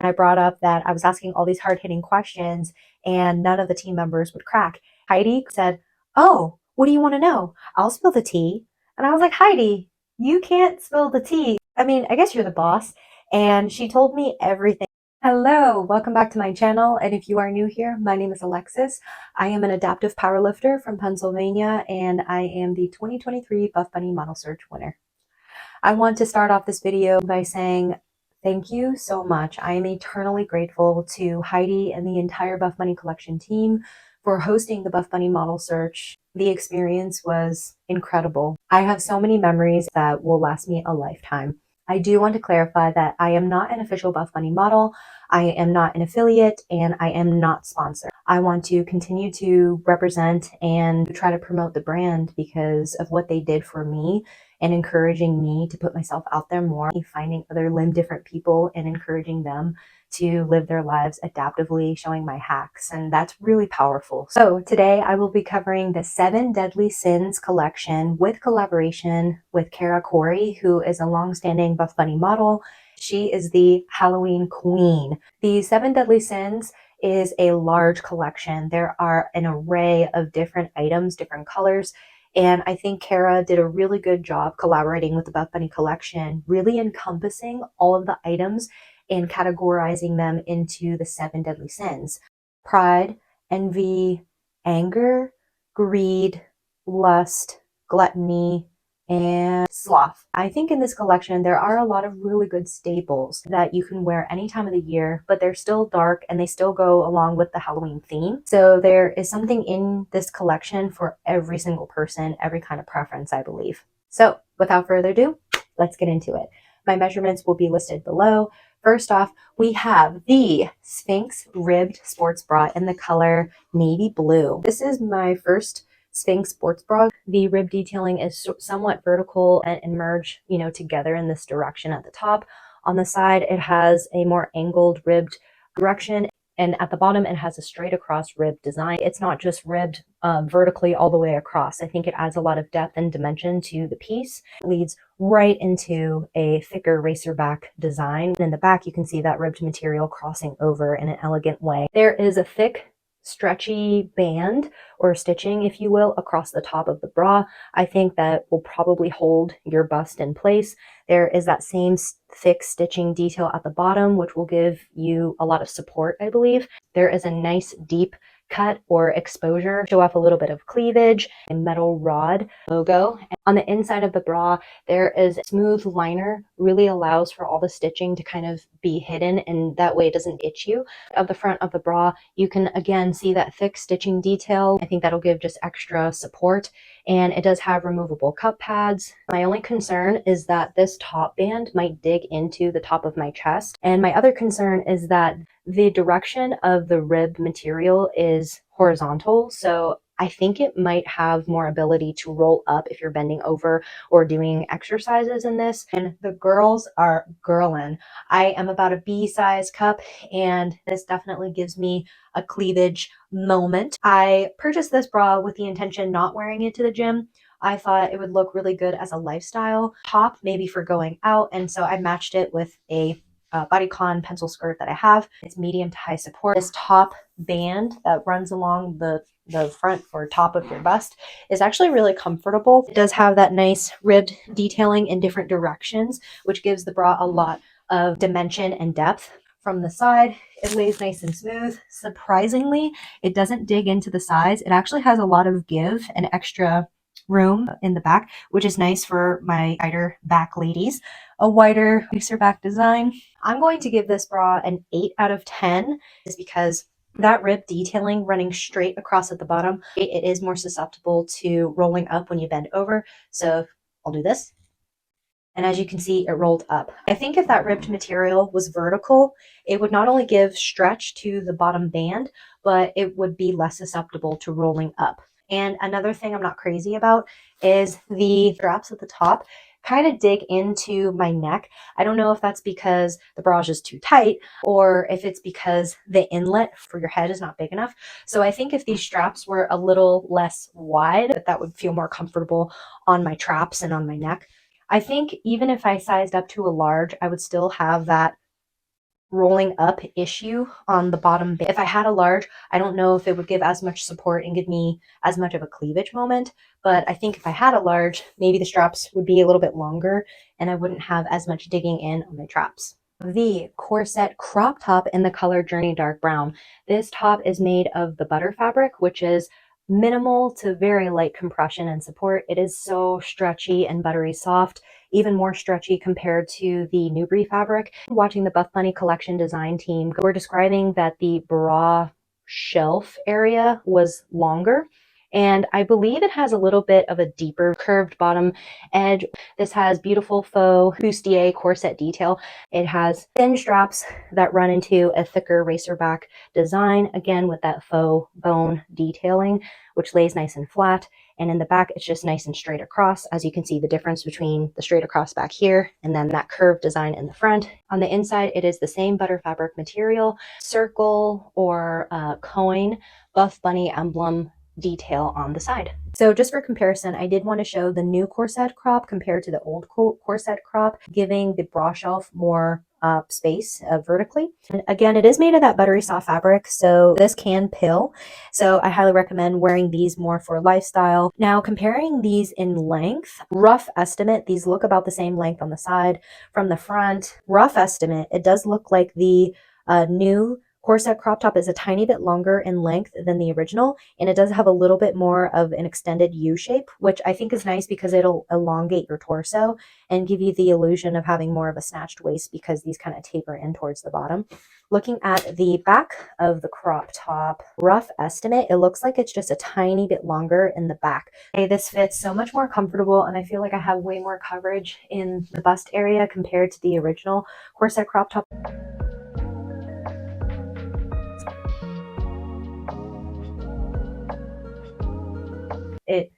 And I brought up that I was asking all these hard-hitting questions and none of the team members would crack. Heidi said, "Oh, what do you want to know? I'll spill the tea." And I was like, "Heidi, you can't spill the tea. I mean, I guess you're the boss." And she told me everything. Hello, welcome back to my channel. And if you are new here, my name is Alexis. I am an adaptive powerlifter from Pennsylvania, and I am the 2023 Buffbunny Model Search winner. I want to start off this video by saying thank you so much. I am eternally grateful to Heidi and the entire Buffbunny collection team for hosting the Buffbunny Model Search. The experience was incredible. I have so many memories that will last me a lifetime. I do want to clarify that I am not an official Buffbunny model, I am not an affiliate, and I am not sponsored. I want to continue to represent and try to promote the brand because of what they did for me and encouraging me to put myself out there more, finding other limb different people and encouraging them to live their lives adaptively, showing my hacks, and that's really powerful. So today I will be covering the 7 Deadly Sins collection with collaboration with Kara Corey, who is a long-standing Buffbunny model. She is the Halloween queen. The 7 Deadly Sins is a large collection. There are an array of different items, different colors, and I think Kara did a really good job collaborating with the Buffbunny collection, really encompassing all of the items and categorizing them into the 7 deadly sins: pride, envy, anger, greed, lust, gluttony, and sloth. I think in this collection there are a lot of really good staples that you can wear any time of the year, but they're still dark and they still go along with the Halloween theme. So there is something in this collection for every single person, every kind of preference, I believe. So without further ado, let's get into it. My measurements will be listed below. First off, we have the Sphinx ribbed sports bra in the color navy blue. This is my first Sphinx sports bra. The rib detailing is somewhat vertical and merge, together in this direction at the top. On the side, it has a more angled ribbed direction, and at the bottom, it has a straight across rib design. It's not just ribbed vertically all the way across. I think it adds a lot of depth and dimension to the piece. It leads right into a thicker racerback design. In the back, you can see that ribbed material crossing over in an elegant way. There is a thick, stretchy band or stitching, if you will, across the top of the bra. I think that will probably hold your bust in place. There is that same thick stitching detail at the bottom, which will give you a lot of support, I believe. There is a nice deep cut or exposure, show off a little bit of cleavage, a metal rod logo. And on the inside of the bra, there is a smooth liner, really allows for all the stitching to kind of be hidden, and that way it doesn't itch you. Of the front of the bra, you can again see that thick stitching detail. I think that'll give just extra support, and it does have removable cup pads. My only concern is that this top band might dig into the top of my chest, and my other concern is that the direction of the rib material is horizontal, so I think it might have more ability to roll up if you're bending over or doing exercises in this. And the girls are girlin'. I am about a B size cup, and this definitely gives me a cleavage moment. I purchased this bra with the intention not wearing it to the gym. I thought it would look really good as a lifestyle top, maybe for going out, and so I matched it with a bodycon pencil skirt that I have. It's medium to high support. This top band that runs along the front or top of your bust is actually really comfortable. It does have that nice ribbed detailing in different directions, which gives the bra a lot of dimension and depth. From the side, it lays nice and smooth. Surprisingly, it doesn't dig into the sides. It actually has a lot of give and extra room in the back, which is nice for my wider back ladies. A wider racer back design. I'm going to give this bra an 8 out of 10, is because that rib detailing running straight across at the bottom, it is more susceptible to rolling up when you bend over. So I'll do this. And as you can see, it rolled up. I think if that ribbed material was vertical, it would not only give stretch to the bottom band, but it would be less susceptible to rolling up. And another thing I'm not crazy about is the straps at the top kind of dig into my neck. I don't know if that's because the bra is just too tight or if it's because the inlet for your head is not big enough. So I think if these straps were a little less wide, that would feel more comfortable on my traps and on my neck. I think even if I sized up to a large, I would still have that rolling up issue on the bottom. If I had a large, I don't know if it would give as much support and give me as much of a cleavage moment, but I think if I had a large, maybe the straps would be a little bit longer and I wouldn't have as much digging in on my traps. The Corset crop top in the color Journey Dark Brown. This top is made of the butter fabric, which is minimal to very light compression and support. It is so stretchy and buttery soft, even more stretchy compared to the Newbury fabric. Watching the Buffbunny collection design team, we're describing that the bra shelf area was longer. And I believe it has a little bit of a deeper curved bottom edge. This has beautiful faux bustier corset detail. It has thin straps that run into a thicker racerback design, again with that faux bone detailing, which lays nice and flat. And in the back, it's just nice and straight across. As you can see, the difference between the straight across back here and then that curved design in the front. On the inside, it is the same butter fabric material, circle or coin, Buffbunny emblem detail on the side. So just for comparison, I did want to show the new corset crop compared to the old corset crop, giving the bra shelf more space vertically. And again, it is made of that buttery soft fabric, so this can pill. So I highly recommend wearing these more for lifestyle. Now, comparing these in length, rough estimate, these look about the same length on the side. From the front, rough estimate, it does look like the new corset crop top is a tiny bit longer in length than the original, and it does have a little bit more of an extended U shape, which I think is nice because it'll elongate your torso and give you the illusion of having more of a snatched waist because these kind of taper in towards the bottom. Looking at the back of the crop top, rough estimate, it looks like it's just a tiny bit longer in the back. Okay, this fits so much more comfortable, and I feel like I have way more coverage in the bust area compared to the original corset crop top. It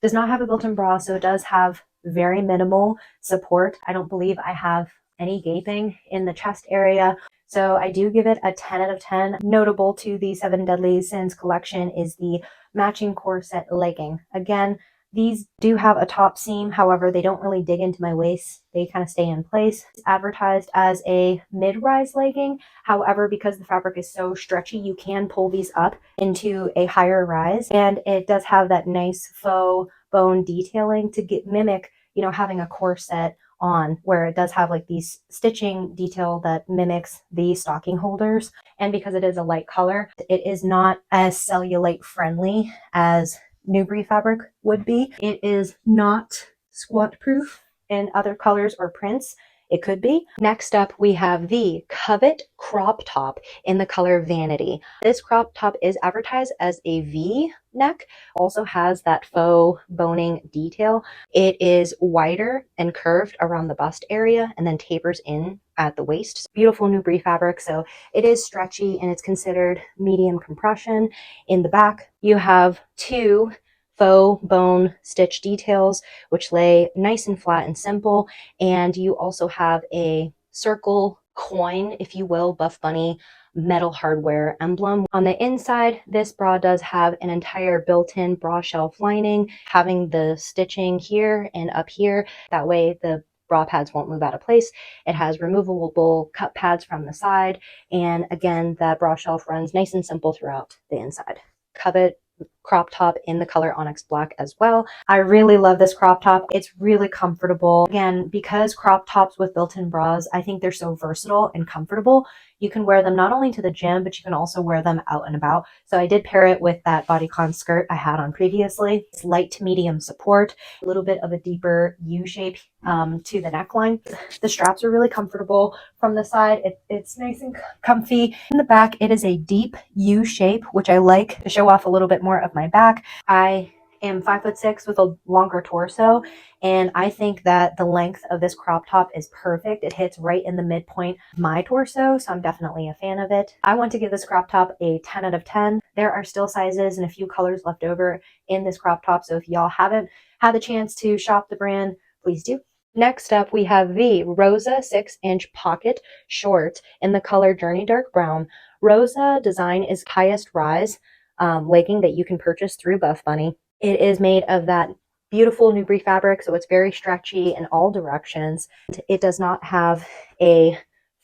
does not have a built-in bra, so it does have very minimal support. I don't believe I have any gaping in the chest area. So I do give it a 10 out of 10. Notable to the 7 Deadly Sins collection is the matching corset legging. Again, these do have a top seam, however, they don't really dig into my waist. They kind of stay in place. It's advertised as a mid-rise legging. However, because the fabric is so stretchy, you can pull these up into a higher rise. And it does have that nice faux bone detailing to mimic, you know, having a corset on, where it does have like these stitching detail that mimics the stocking holders. And because it is a light color, it is not as cellulite friendly as Newbury fabric would be. It is not squat proof in other colors or prints. It could be. Next up, we have the Covet crop top in the color Vanity. This crop top is advertised as a V neck, also has that faux boning detail. It is wider and curved around the bust area and then tapers in at the waist. Beautiful Newbury fabric, so it is stretchy and it's considered medium compression. In the back, you have two faux bone stitch details, which lay nice and flat and simple. And you also have a circle coin, if you will, Buffbunny metal hardware emblem. On the inside, this bra does have an entire built-in bra shelf lining, having the stitching here and up here. That way the bra pads won't move out of place. It has removable cup pads from the side. And again, that bra shelf runs nice and simple throughout the inside. Covet crop top in the color Onyx Black as well. I really love this crop top. It's really comfortable. Again, because crop tops with built-in bras, I think they're so versatile and comfortable. You can wear them not only to the gym, but you can also wear them out and about. So I did pair it with that bodycon skirt I had on previously. It's light to medium support, a little bit of a deeper U shape to the neckline. The straps are really comfortable. From the side, it's nice and comfy. In the back, it is a deep U shape, which I like to show off a little bit more of my back. I am 5'6" with a longer torso, and I think that the length of this crop top is perfect. It hits right in the midpoint of my torso, so I'm definitely a fan of it. I want to give this crop top a 10 out of 10. There are still sizes and a few colors left over in this crop top, so if y'all haven't had the chance to shop the brand, please do. Next up, we have the Rosa 6-inch pocket short in the color Journey Dark Brown. Rosa design is highest rise legging that you can purchase through Buffbunny. It is made of that beautiful Newbury fabric, so it's very stretchy in all directions. It does not have a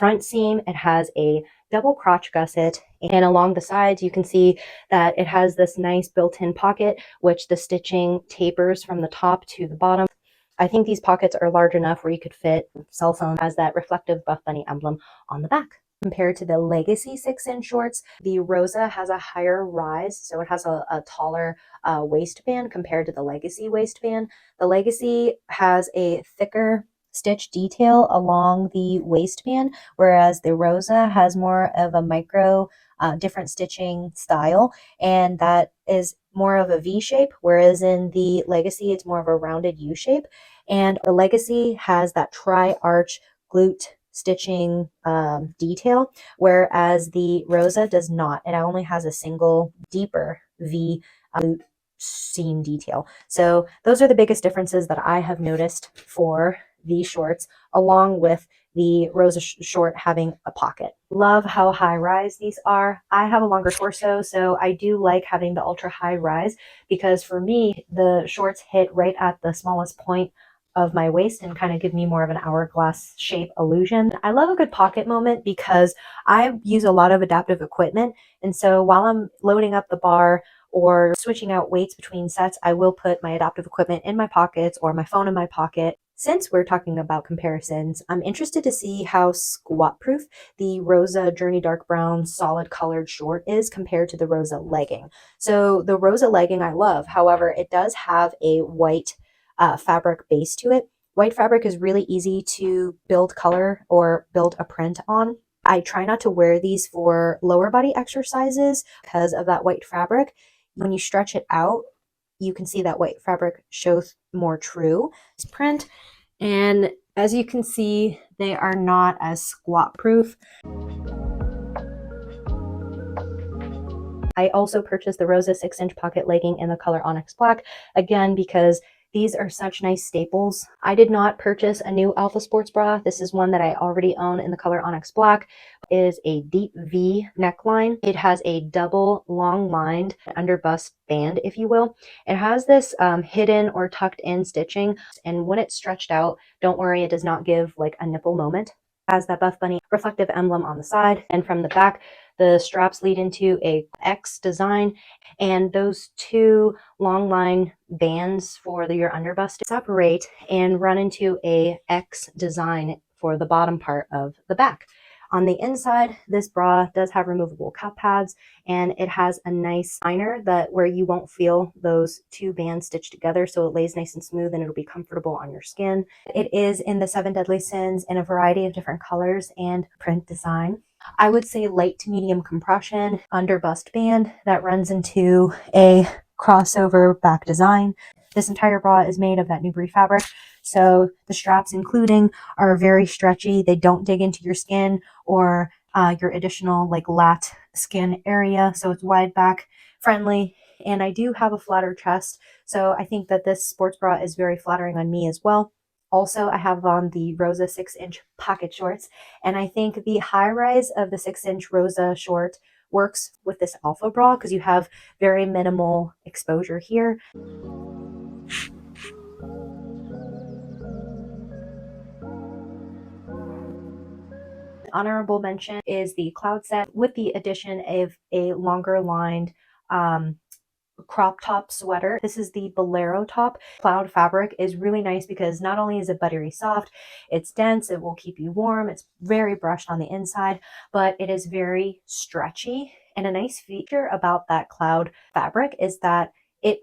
front seam, it has a double crotch gusset, and along the sides you can see that it has this nice built-in pocket, which the stitching tapers from the top to the bottom. I think these pockets are large enough where you could fit cell phone as that reflective Buffbunny emblem on the back. Compared to the Legacy 6-inch shorts, the Rosa has a higher rise, so it has a taller waistband compared to the Legacy waistband. The Legacy has a thicker stitch detail along the waistband, whereas the Rosa has more of a micro different stitching style, and that is more of a V shape, whereas in the Legacy it's more of a rounded U shape. And the Legacy has that tri-arch glute stitching detail, whereas the Rosa does not. It only has a single deeper V glute seam detail. So those are the biggest differences that I have noticed for these shorts, along with the Rosa short having a pocket. Love how high rise these are. I have a longer torso, so I do like having the ultra high rise, because for me, the shorts hit right at the smallest point of my waist and kind of give me more of an hourglass shape illusion. I love a good pocket moment because I use a lot of adaptive equipment. And so while I'm loading up the bar or switching out weights between sets, I will put my adaptive equipment in my pockets or my phone in my pocket. Since we're talking about comparisons, I'm interested to see how squat proof the Rosa Journey Dark Brown solid colored short is compared to the Rosa legging. So the Rosa legging I love, however, it does have a white fabric base to it. White fabric is really easy to build color or build a print on. I try not to wear these for lower body exercises because of that white fabric. When you stretch it out, you can see that white fabric shows more true print. And as you can see, they are not as squat proof. I also purchased the Rosa 6-inch pocket legging in the color Onyx Black, again, because these are such nice staples. I did not purchase a new Alpha Sports bra. This is one that I already own in the color Onyx Black. It is a deep V neckline. It has a double long lined under bust band, if you will. It has this hidden or tucked in stitching, and when it's stretched out, don't worry, it does not give like a nipple moment. It has that Buffbunny reflective emblem on the side, and from the back, the straps lead into a X design, and those two long line bands for your underbust separate and run into a X design for the bottom part of the back. On the inside, this bra does have removable cup pads, and it has a nice liner that where you won't feel those two bands stitched together, so it lays nice and smooth and it'll be comfortable on your skin. It is in the 7 Deadly Sins in a variety of different colors and print design. I would say light to medium compression under bust band that runs into a crossover back design. This entire bra is made of that Newbury fabric, so the straps including are very stretchy. They don't dig into your skin or your additional like lat skin area, so it's wide back friendly. And I do have a flatter chest, so I think that this sports bra is very flattering on me as well. Also, I have on the Rosa 6-inch pocket shorts, and I think the high rise of the 6-inch Rosa short works with this alpha bra because you have very minimal exposure here. Honorable mention is the Cloud set with the addition of a longer lined crop top sweater. This is the Bolero top. Cloud fabric is really nice because not only is it buttery soft, it's dense, it will keep you warm, it's very brushed on the inside, but it is very stretchy. And a nice feature about that Cloud fabric is that it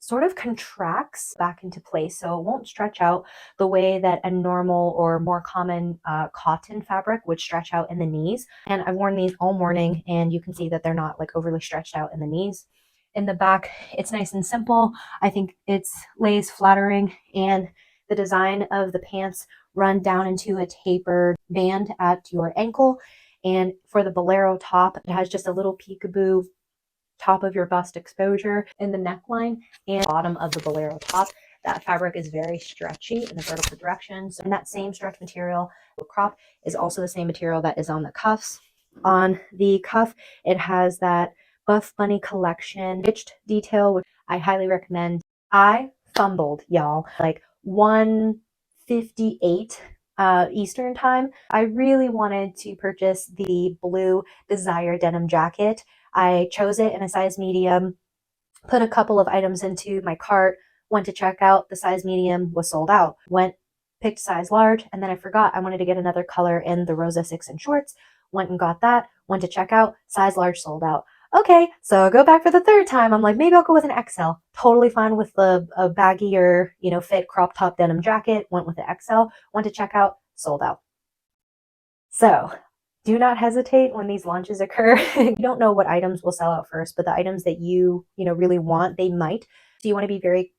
sort of contracts back into place, so it won't stretch out the way that a normal or more common cotton fabric would stretch out in the knees. And I've worn these all morning, and you can see that they're not like overly stretched out in the knees. In the back, it's nice and simple. I think it's lays flattering, and the design of the pants run down into a tapered band at your ankle. And for the Bolero top, it has just a little peekaboo top of your bust exposure in the neckline and bottom of the Bolero top. That fabric is very stretchy in the vertical direction. So, and that same stretch material, the crop, is also the same material that is on the cuffs. On the cuff, it has that Buffbunny collection stitched detail, which I highly recommend. I fumbled, y'all, like 158 Eastern time. I really wanted to purchase the blue Desire denim jacket. I chose it in a size medium, put a couple of items into my cart, went to check out. The size medium was sold out. Picked size large, and then I forgot I wanted to get another color in the Rosa 6-inch shorts. Went and got that, went to check out, size large sold out. Okay, so I go back for the third time. I'm like, maybe I'll go with an XL. Totally fine with a baggier, fit crop top denim jacket. Went with the XL, went to check out, sold out. So do not hesitate when these launches occur. You don't know what items will sell out first, but the items that you really want, they might. So you want to be very,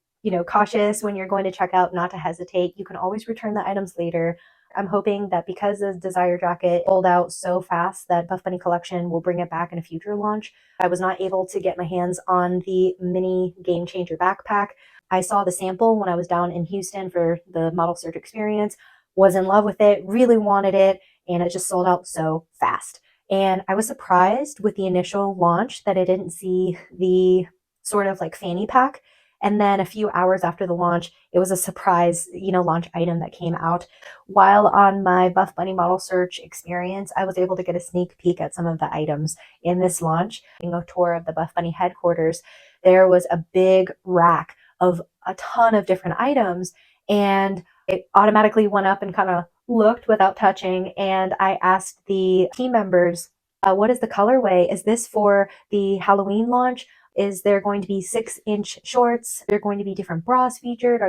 cautious when you're going to check out, not to hesitate. You can always return the items later. I'm hoping that because the Desire jacket sold out so fast that Buffbunny collection will bring it back in a future launch. I was not able to get my hands on the mini Game Changer backpack. I saw the sample when I was down in Houston for the model search experience, was in love with it, really wanted it, and it just sold out so fast. And I was surprised with the initial launch that I didn't see the sort of like fanny pack. And then a few hours after the launch, it was a surprise, launch item that came out. While on my Buffbunny model search experience, I was able to get a sneak peek at some of the items in this launch. During a tour of the Buffbunny headquarters, there was a big rack of a ton of different items, and it automatically went up and kind of looked without touching. And I asked the team members, what is the colorway? Is this for the Halloween launch? Is there going to be 6-inch shorts? Are there going to be different bras featured?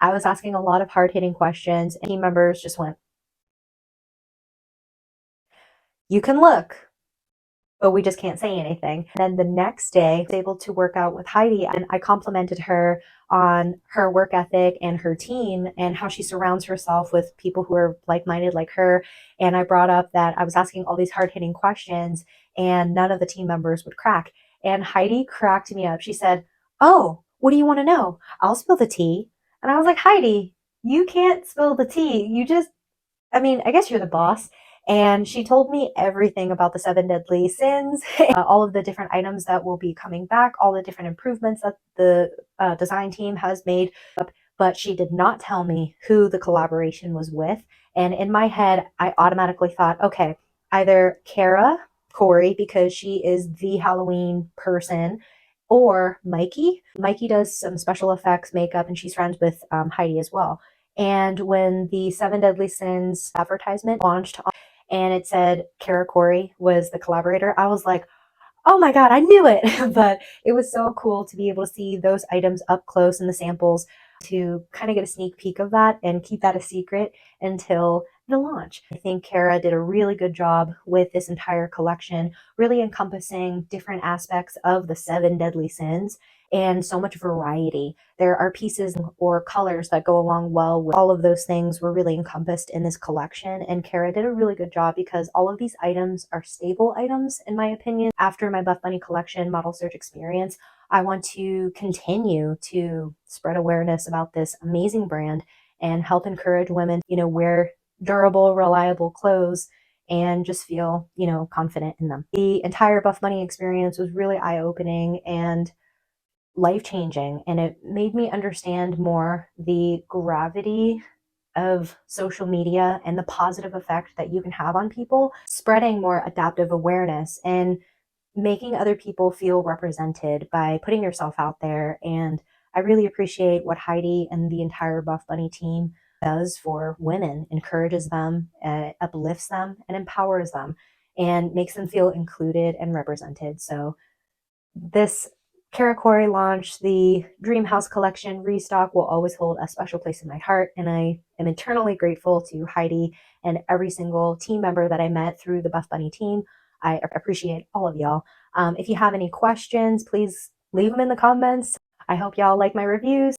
I was asking a lot of hard-hitting questions, and team members just went, you can look, but we just can't say anything. And then the next day, I was able to work out with Heidi, and I complimented her on her work ethic and her team and how she surrounds herself with people who are like-minded like her. And I brought up that I was asking all these hard-hitting questions and none of the team members would crack. And Heidi cracked me up. She said, oh, what do you want to know? I'll spill the tea. And I was like, Heidi, you can't spill the tea. I guess you're the boss. And she told me everything about the 7 deadly sins, all of the different items that will be coming back, all the different improvements that the design team has made. But she did not tell me who the collaboration was with. And in my head, I automatically thought, okay, either Kara Corey, because she is the Halloween person, or Mikey. Mikey does some special effects makeup, and she's friends with Heidi as well. And when the 7 Deadly Sins advertisement launched and it said Kara Corey was the collaborator, I was like, oh my God, I knew it. But it was so cool to be able to see those items up close in the samples, to kind of get a sneak peek of that and keep that a secret until the launch. I think Kara did a really good job with this entire collection, really encompassing different aspects of the 7 deadly sins and so much variety. There are pieces or colors that go along well with all of those things were really encompassed in this collection, and Kara did a really good job because all of these items are staple items in my opinion. After my Buffbunny collection model search experience, I want to continue to spread awareness about this amazing brand and help encourage women, wear durable, reliable clothes and just feel, confident in them. The entire Buffbunny experience was really eye-opening and life-changing, and it made me understand more the gravity of social media and the positive effect that you can have on people, spreading more adaptive awareness and making other people feel represented by putting yourself out there. And I really appreciate what Heidi and the entire Buffbunny team does for women, encourages them, uplifts them, and empowers them, and makes them feel included and represented. So this Kara Corey launch, the Dream House collection restock, will always hold a special place in my heart, and I am eternally grateful to Heidi and every single team member that I met through the Buffbunny team. I appreciate all of y'all. If you have any questions, please leave them in the comments. I hope y'all like my reviews.